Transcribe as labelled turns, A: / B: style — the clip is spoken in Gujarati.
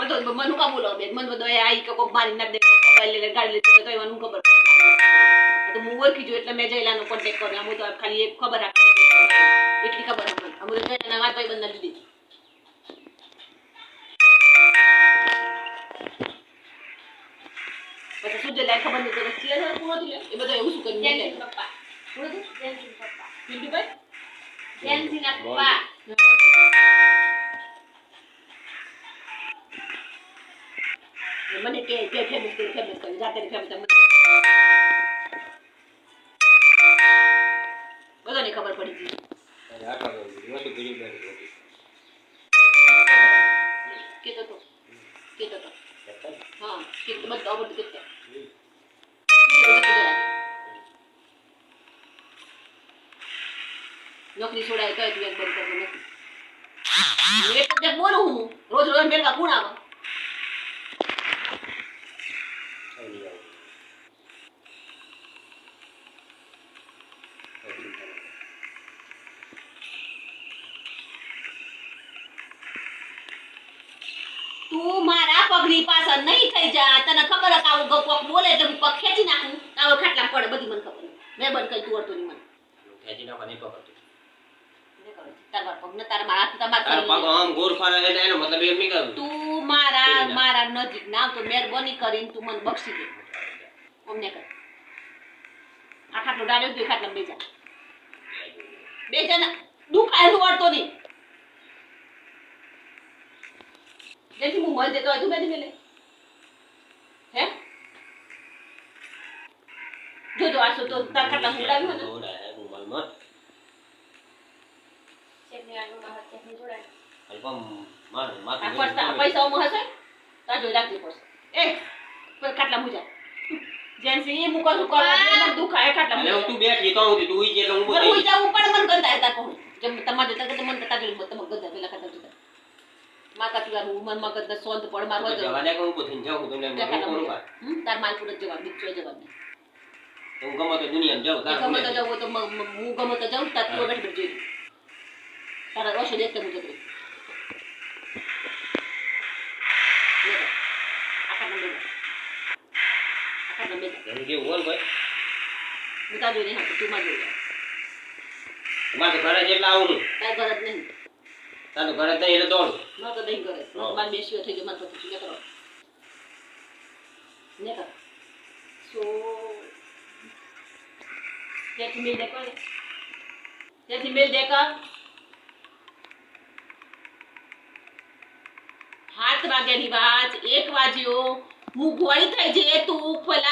A: તો મન કા બોલો બે મન બધો આઈ કે કોક મારી ના દે મોબાઈલ લઈને ગાડી લીધી તો એવાનું ખબર પડે તો હું ઓળખી જો એટલે મેં જયલાનો કોન્ટેક્ટ કર્યો હું તો ખાલી એક ખબર રાખી એટલી ખબર હતી અમરે જયલાના વાત ભાઈ બંધ લીધી પછી સુજે લાય ખબર નતો કે ચિયા કોણ હતું એ બધું એવું શું કર્યું જેનસી પપ્પા કોણ હતું જેનસી પપ્પા પિન્ટુભાઈ જેનસી ના પપ્પા મને કે ફેમસ કરી જાતે ફેમસ બધાને ખબર પડી ગઈ અરે આ કાગળ મોટી પીડી પડી કેતો તો હા કે બધા આવડ કેતા નોકરી છોડાય તો એક બંધ કરતો નથી એક જ બોલું હું રોજ રોજ મેલવા કોણ આવે તું મારા પગની પાછળ નહીં થઈ જા તને ખબર હે આવું ગપક બોલે એટલે હું પગ ખેંચી નાખું આવો ખાટલા પડે બધી મને ખબર મેં બંધ કરી તું અડતો ની મને ખેંચી નાખવા નહીં પકડતો ને કરે તાર પગ ને તાર મારા તાર પગ આમ ગોર ફારે એટલે એનો મતલબ એમ નહીં કરું તું મારા નજીક ના તો મહેરબાની કરીને તું મને બક્ષી દે અમને કર આ ખાટલો ડાળ્યો તો ખાટલા બે જા દુખાય તું અડતો નહીં જેથી હું મળ દેતો તું બેઠી મેલે હે જો આસો તો તાર ખાટલા મુડાવ્યો ને જોડાય મોબાઈલ માં ચેકની આગળ માં ચેકની જોડાય અલ્પમ માર પૈસા ઓમાં હશે તા જોઈ રાખજે પડશે એ પર ખાટલા મુજા જેનસી એ મુકો સુકો મને દુખાય ખાટલા મુજા તું બેઠી તો હું તું ઉઈ જે હું બોલ ઉઈ જાવ પણ મન ગંદા તા કહું જેમ તમારે તક તો મન તતા જો તમે ગંદા પેલા ખાતા જોતા માતા પિતા મન મગજ ને સોંત પડ મારવા જવા દે કે હું પોથીન જાઉં તમને કોણ કા તાર માલપુર જવાબ દીચો જવાબ ને હું ગમે તો દુનિયામાં જાઉં તાર ગમે તો જાઉં તો હું ગમે તો જાઉં તાર તું બેઠી બેઠી તારા રોશો દેખતે હું જતો આખા નંબર એમ કે ઓલ ભાઈ મુતા જોઈ ને તું માં જોઈ મારે ઘરે જેટલા આવું તાર ઘર જ નહીં તારો ઘરે દઈ એટલે દોડ ન તો દઈ કરે બાર બેસ્યો થઈ ગયો માર પછી કરો ને કર સો તેથી મેલ દેખો ને તેથી મેલ દેખો હાથ વાગ્યાની વાત 1 વાગ્યો હું ગોળી થઈ જે તું પેલા